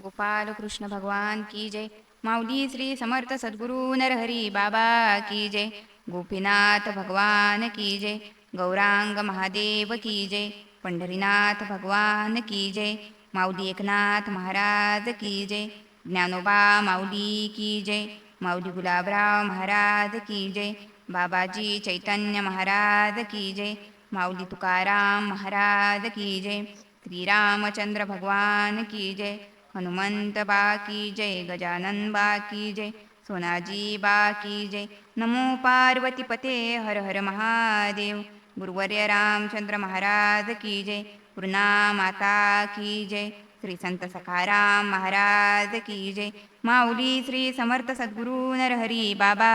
गोपाल कृष्ण भगवान की जय। माऊली श्री समर्थ सद्गुरु नरहरी बाबा की जय। गोपीनाथ भगवान की जय। गौरांग महादेव की जय। पंढरीनाथ भगवान की जय। माऊली एकनाथ महाराज की जय। ज्ञानोबा माऊली की जय। माऊली गुलाबराव महाराज की जय। बाबाजी चैतन्य महाराज की जय। माऊली तुकाराम महाराज की जय। श्रीरामचंद्र भगवान की जय। हनुमंत बा की जय। गजानन बा की जय। सोनाजी बा की जय। नमो पार्वती पते हर हर महादेव। गुरुवर्य रामचंद्र महाराज की जय। पूर्णा माता की जय। श्री संत सखाराम महाराज की जय। माऊली श्री समर्थ सद्गुरु नरहरी बाबा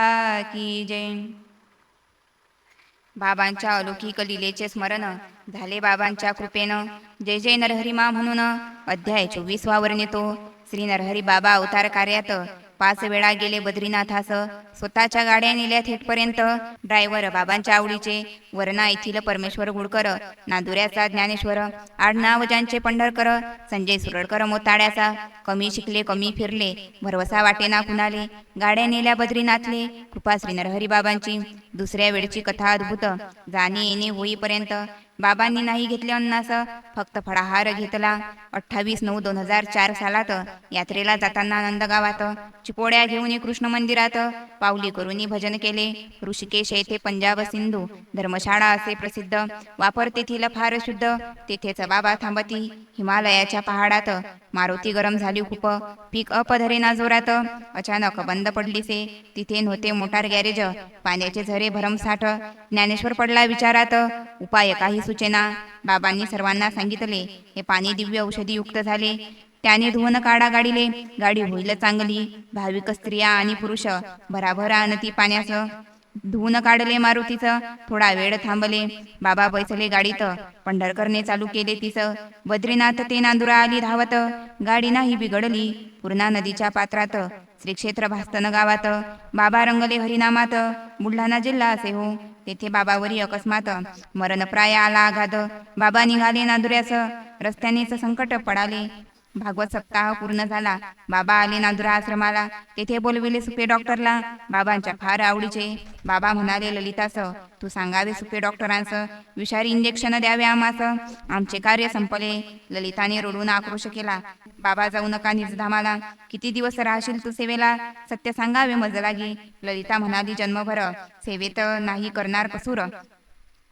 की जय। बाबांच्या अलौकिक लीलेचे स्मरण झाले बाबांच्या कृपेनं. जय जय नरहरिमा म्हणून अध्याय 24 वर्णितो. श्री नरहरी बाबा अवतार कार्यात 5 वेळा गेले बद्रीनाथास. स्वतःच्या गाड्या नेल्या थेटपर्यंत. ड्रायव्हर बाबांच्या आवडीचे. वरणा येथील परमेश्वर गुडकर. नांदुऱ्याचा ज्ञानेश्वर. आडनाव ज्यांचे पंढरकर. संजय सुरडकर मोताड्याचा. कमी शिकले कमी फिरले भरवसा वाटेना कुणाले. गाड्या नेल्या बद्रीनाथले. कृपा श्री नरहरी बाबांची. दुसऱ्या वेळची कथा अद्भुत. जाणे येणे होईपर्यंत बाबांनी नाही घेतले अन्नास. फक्त फळाहार घेतला. 28/9/2004 सालात यात्रेला जाताना नंदगावात चिपोड्या घेऊन कृष्ण मंदिरात पावली करून भजन केले. ऋषिकेश येथे पंजाब सिंधू धर्मशाळा असे प्रसिद्ध. वापर तेथील फार शुद्ध. तेथेच बाबा थांबती. हिमालयाच्या पहाडात मारुती गरम झाली खूप. पीक अप धरेना जोरात. अचानक बंद पडलीसे. तिथे नव्हते मोटार गॅरेज. पाण्याचे झरे भरमसाठ. ज्ञानेश्वर पडला विचारात. उपाय काही सुचेना. बाबांनी सर्वांना सांगितले हे पाणी दिव्य औषधीयुक्त झाले. त्याने धुवन काढा गाडीले. गाडी होईल चांगली. भाविक स्त्रिया आणि पुरुष भराभर आणती पाण्यास. धुवून काढले मारुतीचं. थोडा वेळ थांबले. बाबा बैसले गाडीत. पंढरकरने चालू केले तीच. बद्रीनाथ ते नांदुरा आली धावत. गाडी नाही बिघडली. पूर्णा नदीच्या पात्रात श्री क्षेत्र भास्तन गावात बाबा रंगले हरिनामात. बुलढाणा जिल्हा असे हो. तेथे बाबावरी अकस्मात मरणप्राय आला आघात. बाबा निघाले नांदुऱ्यास. रस्त्यानेच संकट पडाले. भागवत सप्ताह पूर्ण झाला. बाबा आले नांदुरा आश्रमाला. तेथे बोलविले सुपे डॉक्टरला. बाबांच्या फार आवडीचे. बाबा म्हणाले ललितास तू सांगावे सुपे डॉक्टरांस. विषारी इंजेक्शन द्यावे आम्हास. आमचे कार्य संपले. ललिताने रडून आक्रोश केला. बाबा जाऊ नका निजधामाला. किती दिवस राहशील तू सेवेला. सत्य सांगावे मज लागी. ललिता म्हणाली जन्मभर सेवेत नाही करणार कसूर.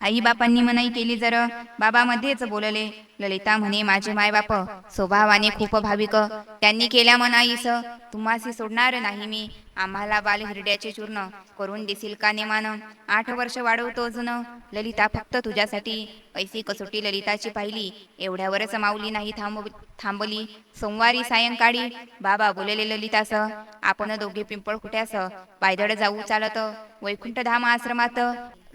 आई बापांनी मनाई केली जर. बाबा मध्येच बोलले. ललिता म्हणे माझे मायबाप स्वभावाने खूप भाविक. त्यांनी केल्या मनाईस. तुम्हासी सोडणार नाही मी. आम्हाला बाल हिरड्याचे चूर्ण करून देशील का नेमान. 8 वर्ष वाढवतो अजून. ललिता फक्त तुझ्यासाठी. ऐसी कसोटी ललिताची पाहिली. एवढ्यावरच माऊली नाही थांबली. सोमवारी सायंकाळी बाबा बोलले ललितास आपण दोघे पिंपळ खुट्यास पायदळ जाऊ चालत वैकुंठधाम आश्रमात.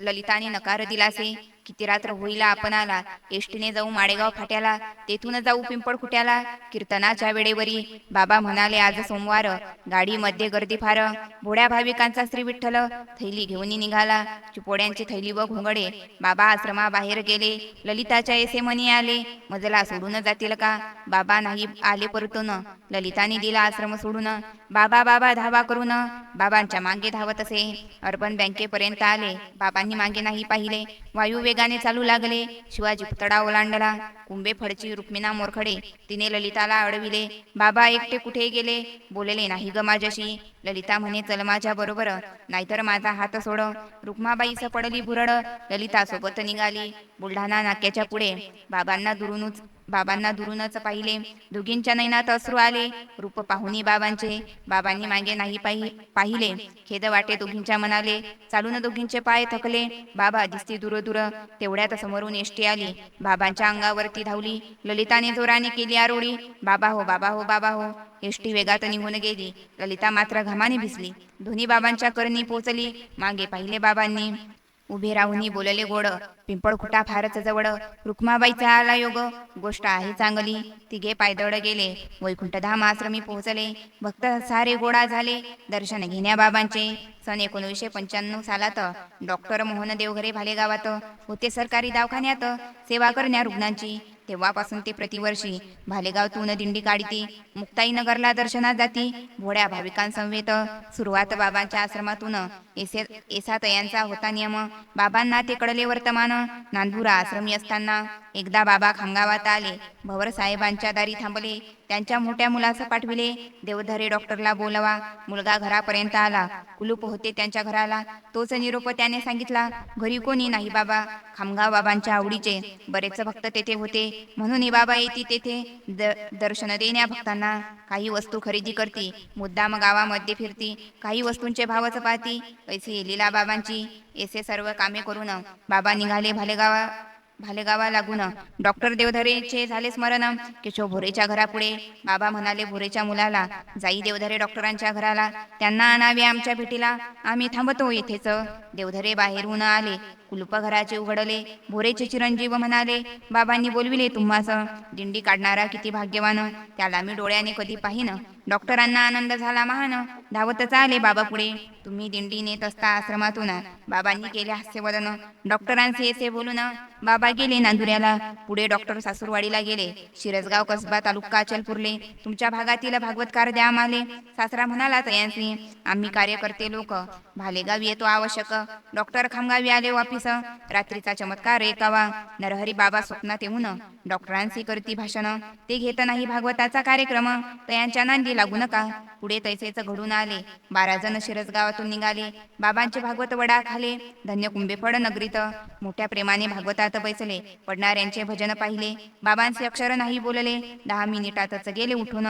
ललिताने नकार दिलासे. किती रात्र होईला आपणाला. एसटीने जाऊ माडेगाव फाट्याला. तेथून जाऊ पिंपळ खुट्याला. कीर्तनाच्या वेळेवरी बाबा म्हणाले आज सोमवार. गाडीमध्ये गर्दी फार. भोड्या भाविकांचा श्री विठ्ठल थैली घेऊन निघाला. चिपोड्यांची थैली व घोंगडे. बाबा आश्रमाबाहेर गेले. ललिताच्या ऐसे मनी आले मजला सोडून जातील का. बाबा नाही आले परतून. ललिताने दिला आश्रम सोडून. बाबा बाबा धावा करून बाबांच्या मागे धावत असे. अर्बन बँकेपर्यंत आले. बाबांनी मागे नाही पाहिले. वायू वेगाने चालू लागले. शिवाजी पुतळा ओलांडला. कुंभे फडची रुक्मिणा मोरखडे तिने ललिताला अडविले. बाबा एकटे कुठे गेले. बोलले नाही ग माझ्याशी. ललिता म्हणे चल माझ्या बरोबर नाहीतर माझा हात सोड. रुक्माबाईस पडली भुरड. ललिता सोबत निघाली. बुलढाणा नाक्याच्या पुढे बाबांना दुरूनच पाहिले. दोघींच्या नैनात अश्रू आले. रूप पाहुनी बाबांचे. बाबांनी मागे नाही पाहिले. खेद वाटे दोघींच्या मनाले. चालून दोघींचे पाय थकले. बाबा दिसती दूर दूर. तेवढ्यात समोरून एसटी आली. बाबांच्या अंगावरती धावली. ललिताने जोराने केली आरोळी. बाबा हो बाबा हो बाबा हो. एसटी वेगात निघून गेली. ललिता मात्र घामाने भिजली. दोन्ही बाबांच्या करणी पोचली. मागे पाहिले बाबांनी. उभे राहून बोलले गोड. पिंपळखुटा फारच जवळ. रुक्माबाईचा आला योग. गोष्ट आहे चांगली. तिघे पायदळ गेले. वैकुंठधाम आश्रमी पोहोचले. भक्त सारे गोळा झाले दर्शन घेण्या बाबांचे. सन 1995 सालात डॉक्टर मोहन देवघरे भालेगावात होते सरकारी दवाखान्यात सेवा करण्या रुग्णांची. तेव्हापासून ते प्रतिवर्षी भालेगावतून दिंडी काढती, मुक्ताई नगरला दर्शनात जाती. भोड्या भाविकांसमवेत सुरुवात बाबांच्या आश्रमातून एसातयांचा होता नियम. बाबांना ते कळले वर्तमान. नांदुरा आश्रमी असताना एकदा बाबा खामगावात आले. भवर साहेबांच्या दारी थांबले. त्यांच्या मोठ्या मुलास पाठविले. देवधरे डॉक्टरला बोलवा. मुलगा घरापर्यंत आला. कुलूप होते त्यांच्या घराला. तोच निरोप त्याने सांगितला. घरी कोणी नाही बाबा. खामगाव बाबांच्या आवडीचे बरेच भक्त तेथे होते, म्हणून बाबा येती तेथे दर्शन देण्या भक्तांना. काही वस्तू खरेदी करती, मुद्दाम गावामध्ये फिरती, काही वस्तूंचे भावच पाहती. ऐसी लीला बाबांची. ऐसे सर्व कामे करून बाबा निघाले भालेगावा लागून. डॉक्टर देवधरेचे झाले स्मरण. केशव भोरेच्या घरापुढे. बाबा म्हणाले भोरेच्या मुलाला, जाई देवधरे डॉक्टरांच्या घराला, त्यांना आणावे आमच्या भेटीला, आम्ही थांबतो येथेच. देवधरे बाहेरून आले. कुलूप घराचे उघडले. भोरेचे चिरंजीव म्हणाले, बाबांनी बोलविले तुम्हास. दिंडी काढणारा किती भाग्यवान, त्याला मी डोळ्याने कधी पाहिन. डॉक्टरांना आनंद झाला महान. धावतच आले बाबा पुढे. तुम्ही दिंडी नेत असता आश्रमातून. बाबांनी केले हास्यवदन. डॉक्टरांचे असे बोलून बाबा गेले नांदुऱ्याला. पुढे डॉक्टर सासूरवाडीला गेले. शिरसगाव कसबा तालुका अचलपूरले. तुमच्या भागातील भागवतकार द्या आम्हाले. सासरा म्हणाला तयांसी, आम्ही कार्यकर्ते लोक भालेगाव येतो आवश्यक. डॉक्टर खामगावी आले वापिस. रात्रीचा चमत्कार ऐकावा. नरहरी बाबा स्वप्नात येऊन डॉक्टरांशी करती भाषण. ते घेत नाही भागवताचा कार्यक्रम, तयांच्या नांदी लागू नका. पुढे तैसेच घडून आले. 12 जण शिरसगावातून निघाले. बाबांचे भागवत वडा खाले. धन्य कुंभेफळ नगरीत. मोठ्या प्रेमाने भागवतात बैसले. पडणाऱ्यांचे भजन पाहिले. बाबांचे अक्षर नाही बोलले. 10 मिनिटातच गेले उठून.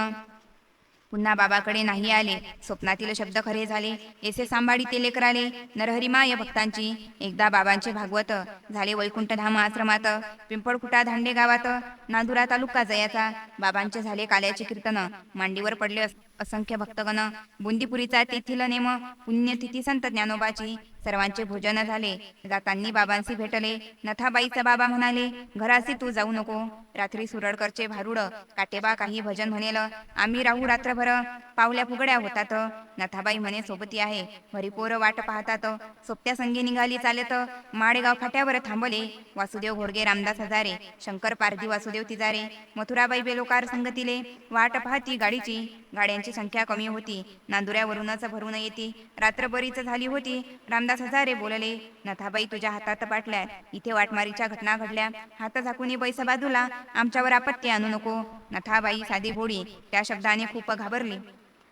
पुन्हा बाबाकडे नाही आले. स्वप्नातील शब्द खरे झाले. ऐसे सांभाळी ते लेकराले. नरहरी माय भक्तांची. एकदा बाबांचे भागवत झाले वैकुंठधाम आश्रमात. पिंपळखुटा धांडे गावात. नांदुरा तालुका जयाचा. बाबांचे झाले काल्याचे कीर्तन. मांडीवर पडले असंख्य भक्तगण. बुंदीपुरीचा तेथील नेम. पुण्यतिथी संत ज्ञानोबाची. सर्वांचे भोजन झाले. जातांनी बाबांशी भेटले. नथाबाईचा बाबा म्हणाले, घराशी तू जाऊ नको. रात्री सुरडकरचे भारुड काटेबा काही भजन म्हणेल. आम्ही राहू रात्रभर. पावल्या फुगड्या होतात. नथाबाई म्हणे सोबती आहे. भरीपोर वाट पाहतात. सोबत्या संगी निघाली चालत. माडेगाव फाट्यावर थांबले. वासुदेव घोडगे, रामदास हजारे, शंकर पारधी, वासुदेव तिजारे, मथुराबाई बेलोकार संगतीले. वाट पाहती गाडीची. गाड्यांची संख्या कमी होती. नांदुऱ्यावरूनच भरून येती. रात्र बरीच झाली होती. रामदास हजारे बोलले, नथाबाई तुझ्या हातात पाटल्या. इथे वाटमारीच्या घटना घडल्या. हात झाकून बैस बाजूला. आमच्यावर आपत्ती आणू नको. नथाबाई साधी भोडी त्या शब्दाने खूप घाबरली.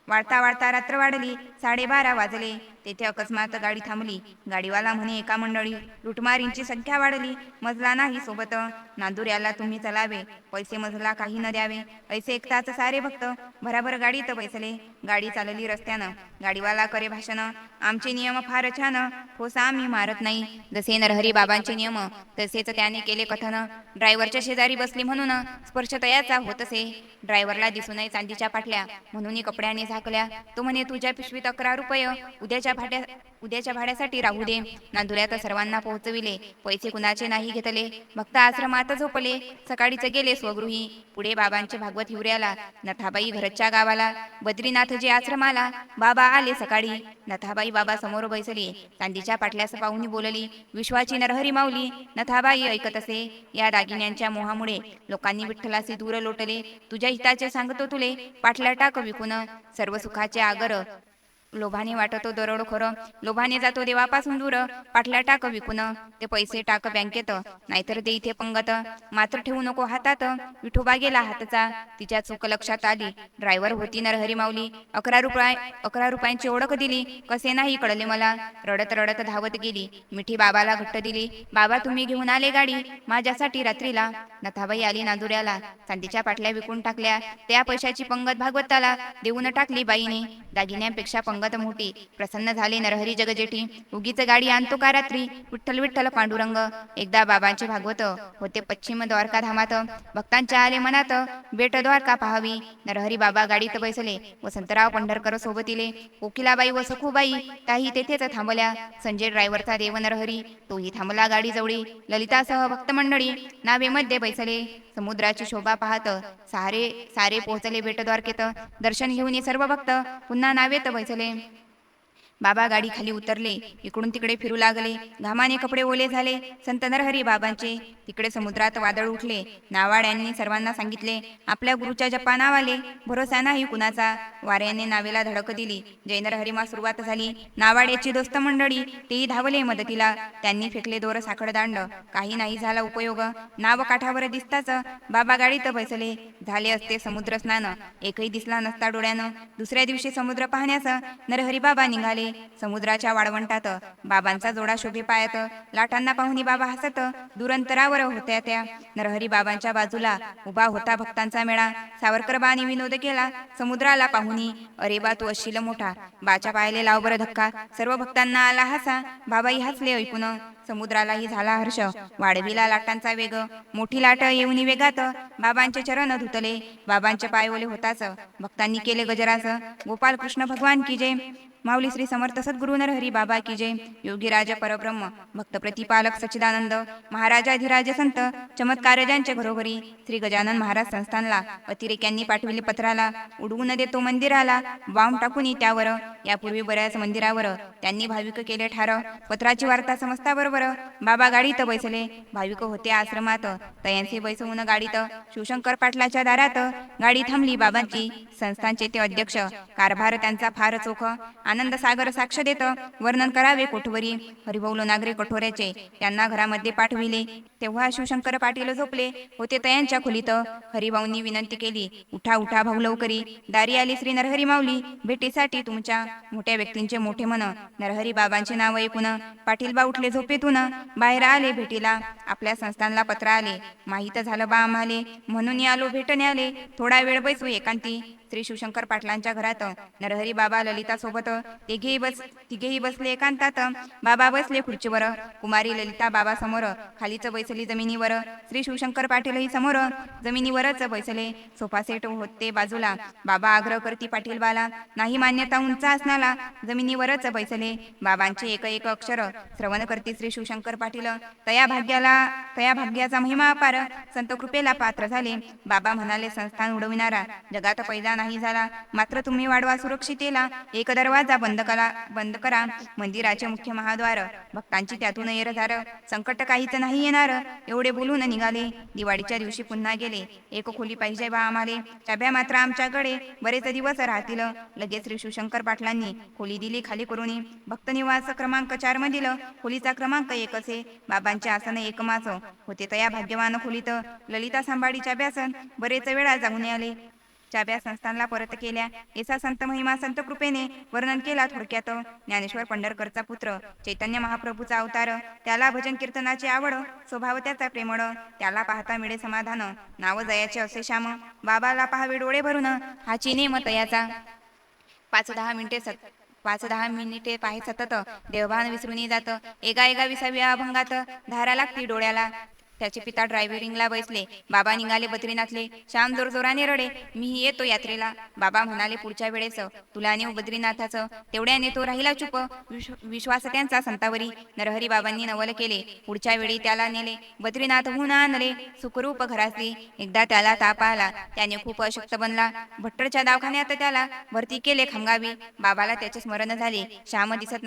वाढता वाढता रात्र वाढली. 12:30 वाजले. तेथे अकस्मात गाडी थांबली. गाडीवाला म्हणे एका मंडळी लुटमारींची संख्या वाढली. मजला नाही सोबत. नांदुऱ्याला तुम्ही चलावे. पैसे मजला काही न द्यावे. ऐसे ऐकताच सारे भक्त भराभर गाडीत बैसले. गाडी चालली रस्त्यानं. गाडीवाला करे भाषण, आमचे नियम फार छान. ठोसा आम्ही मारत नाही. जसे नरहरी बाबांचे नियम तसेच त्याने केले कथन. ड्रायव्हरच्या शेजारी बसली म्हणून स्पर्श तयाचा होत असे. ड्रायव्हरला दिसू नये चांदीच्या पाटल्या, म्हणून कपड्याने झाकल्या. तो म्हणे तुझ्या पिशवीत 11 रुपये. उद्याच्या भाड्यासाठी राहू दे. नांदुऱ्यात सर्वांना पोहोचविले. पैसे कुणाचे नाही घेतले. भक्त आश्रमात झोपले. सकाळीच गेले स्वगृही. पुढे बाबांचे भागवत हिवऱ्याला. नथाबाई घरच्या गावाला. बद्रीनाथजी आश्रमाला. बाबा आले सकाळी. नथाबाई बाबा समोर बैसली. चांदीच्या पाटल्यास पाहुणी बोलली, विश्वाची नरहरी माऊली. नथाबाई ऐकत असे. या दागिन्यांच्या मोहामुळे लोकांनी विठ्ठलाचे दूर लोटले. तुझ्या हिताचे सांगतो तुले. पाटल्या टाक विकून. सर्व सुखाचे आगर लोभाने वाटतो दरोडखोर. लोभाने जातो देवापासून दूर. पाटल्या टाक विकून. ते पैसे टाक बँकेत, नाहीतर ते इथे पंगत. मात्र ठेवू नको हातात. विठोबा गेला हातचा. तिच्या चूक लक्षात आली. ड्रायव्हर होती नरहरी माऊली. 11 रुपयांची ओळख दिली. कसे नाही कळले मला. रडत रडत धावत गेली. मिठी बाबाला घट्ट दिली. बाबा तुम्ही घेऊन आले गाडी माझ्यासाठी रात्रीला. नथाबाई आली नांदुऱ्याला. चांदीच्या पाटल्या विकून टाकल्या. त्या पैशाची पंगत भागवताला देऊन टाकली बाईने. दागिन्यांपेक्षा पंगत मोठी. प्रसन्न झाले नरहरी जगजेठी. उगीच गाडी आणतो का रात्री. विठ्ठल विठ्ठल पांडुरंग. एकदा बाबांचे भागवत होते पश्चिम द्वारका धामात. भक्तांच्या आले मनात बेट द्वारका पाहावी. नरहरी बाबा गाडीत बैसले. वसंतराव पंढरकर सोबतीले. कोकिलाबाई व सखूबाई त्याही तेथेच थांबल्या. संजय ड्रायव्हरचा देव नरहरी तोही थांबला गाडी जवळी. ललितासह भक्त मंडळी नावेमध्ये बैसले. समुद्राची शोभा पाहत सारे पोहोचले बेट द्वारकेत. दर्शन घेऊन सर्व भक्त पुन्हा नावेत बैसले. बाबा गाडी खाली उतरले, इकडून तिकडे फिरू लागले. घामाने कपडे ओले झाले. संत नरहरी बाबांचे. तिकडे समुद्रात वादळ उठले. नावाड्यांनी सर्वांना सांगितले, आपल्या गुरुच्या जपा नावाले भरोसा नाही कुणाचा. वाऱ्याने नावेला धडक दिली. जय नरहरीमा सुरुवात झाली. नावाड्याची दोस्त मंडळी तेही धावले मदतीला. त्यांनी फेकले दोर साखळदांड. काही नाही झाला उपयोग. नाव काठावर दिसताच बाबा गाडीत बसले. झाले असते समुद्र स्नान, एकही दिसला नसता डोळ्यानं. दुसऱ्या दिवशी समुद्र पाहण्यास नरहरी बाबा निघाले. समुद्राच्या वाळवंटात बाबांचा जोडा शोभे पायात. लाटांना पाहुणी बाबा हसत दूरंतरावर होत्या त्या. नरहरी बाबांच्या बाजूला उभा होता भक्तांचा मेळा. सावरकर बाने विनोद केला समुद्राला पाहुणी, अरे बा तू असशील मोठा, बाच्या पायाले लाव बरं धक्का. सर्व भक्तांना आला हसा, बाबाही हसले ऐकून. समुद्रालाही झाला हर्ष, वाढविला लाटांचा वेग. मोठी लाट येऊनी वेगात बाबांचे चरण धुतले. बाबांचे पाय ओले होताच भक्तांनी केले गजरास. गोपाल कृष्ण भगवान की जय. माऊली श्री समर्थ सद्गुरु नरहरी बाबा की जय. योगीराज परब्रह्म भक्त प्रतिपालक सच्चिदानंद महाराजाधिराज संत चमत्कार ज्यांचे घरोघरी. श्री गजानन महाराज संस्थानला अतिरेक्यांनी पाठविले पत्राला. उडवून देतो मंदिराला बाम टाकून त्यावर. यापूर्वी बऱ्याच मंदिरावर त्यांनी भाविक केले ठार. पत्राची वार्ता समजताबरोबर बाबा गाडीत बैसले. भाविक होते आश्रमात तयांचे बैसवून गाडीत. शिवशंकर पाटलाच्या दारात गाडी थांबली बाबांची. संस्थानचे ते अध्यक्ष, कारभार त्यांचा फार चोख. आनंद सागर साक्ष देत वर्णन करावे कोठवरी. हरिभाऊ लोणागरे कठोऱ्याचे त्यांना घरामध्ये पाठविले. तेव्हा शिवशंकर पाटील झोपले होते तयांच्या खोलीत. हरिभाऊंनी विनंती केली, उठा उठा भाऊ लवकरी. दारी आली श्री नरहरी माऊली भेटीसाठी तुमच्या. मोठ्या व्यक्तींचे मोठे मन नरहरी बाबांचे नाव ऐकून पाटील बा उठले झोपेतून. बाहेर आले भेटीला. आपल्या संस्थानला पत्र आले, माहीत झालं बा आम्हाले, म्हणून आलो भेटणे आले. थोडा वेळ बैसू एकांती. श्री शिवशंकर पाटलांच्या घरात नरहरी बाबा ललिता सोबत तिघेही बसले एकांतात. बाबा बसले खुर्चीवर, कुमारी ललिता बाबा समोर खालीच बैसली जमिनीवर. श्री शिवशंकर पाटीलही समोर जमिनीवरच बैसले. सोफा सेट होते बाजूला. बाबा आग्रह करती पाटील बाला, नाही मान्यता उंच असणाला. जमिनीवरच बैसले. बाबांचे एक एक अक्षर श्रवण करती श्री शिवशंकर पाटील. तया भाग्याचा महिमा अपार, संत कृपेला पात्र झाले. बाबा म्हणाले, संस्थान उडविणारा जगात पैदा नाही झाला, मात्र तुम्ही वाढवा सुरक्षितेला. एक दरवाजा बंद करा, मंदिराचे मुख्य महाद्वार, भक्तांची त्यातून येरझार. संकट काहीच नाही येणार, एवढे बोलून निघाले. दिवाळीच्या दिवशी पुन्हा गेले. एक खोली पाहिजे बा आम्हाले, चाब्या मात्र आमच्याकडे बरेच दिवस राहतील. लगेच श्री शिवशंकर पाटलांनी खोली दिली खाली करून. भक्त निवास क्रमांक 4 मधील खोलीचा क्रमांक 1 असे. बाबांचे आसन एक मास होते तया भाग्यवान खोलीत. ललिता सांभाळी चाब्यासन बरेच वेळा जाऊन आले. चाब्या संस्थानला परत केल्या. ऐसा संत महिमा संत कृपेने वर्णन केला थोडक्यात. ज्ञानेश्वर पंढरकरचा पुत्र, चैतन्य महाप्रभूचा अवतार. त्याला भजन कीर्तनाची आवड, स्वभाव त्याचा प्रेमळ. त्याला पाहता मिळे समाधान, नाव जयाचे असे श्याम. बाबाला पाहावे डोळे भरून, हाची नेम तयाचा. 5-10 मिनिटे पाहे सतत देवभान विसरून जात. एका विसाव्या अभंगात धारा लागती डोळ्याला. त्याचे पिता ड्रायव्हिंगला बैसले. बाबा निघाले बद्रीनाथले. श्याम जोरजोराने रडे, मीही येतो यात्रेला. बाबा म्हणाले, पुढच्या वेळेस तुला नेऊ बद्रीनाथाचं. तेवढ्याने तो राहिला चुप. विश्वास त्यांचा संतावरी. नरहरी बाबांनी नवल केले. पुढच्या वेळी त्याला नेले. बद्रीनाथहून आणले सुखरूप घरासी. एकदा त्याला ताप आला, त्याने खूप अशक्त बनला. भट्टरच्या दवाखान्यात त्याला भरती केले खामगावी. बाबाला त्याचे स्मरण झाले. श्याम दिसत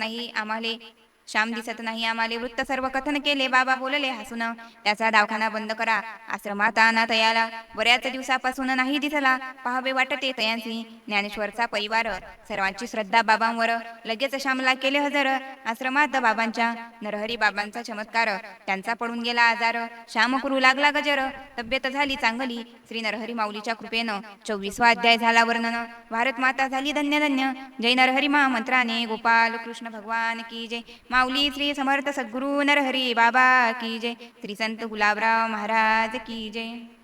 नाही आम्हाले. वृत्त सर्व कथन केले. बाबा बोलले हसून, त्याचा दवाखाना बंद करा. आश्रमात आणा तयाला. बऱ्याच दिवसापासून नाही दिसला, पाहावे वाटते तयांसी. ज्ञानेश्वरचा परिवार, सर्वांची श्रद्धा बाबांवर. लगेच श्यामला केले हजर आश्रमात बाबांच्या. नरहरी बाबांचा चमत्कार, त्यांचा पडून गेला आजार. श्याम करू लागला गजर, तब्येत झाली चांगली. श्री नरहरी माऊलीच्या कृपेनं 24वा अध्याय झाला वर्णन. भारत माता झाली धन्य धन्य. जय नरहरी महामंत्राने गोपाल कृष्ण भगवान की जय. माऊली श्री समर्थ सद्गुरु नरहरी बाबा की जय. श्री संत गुलाबराव महाराज की जय.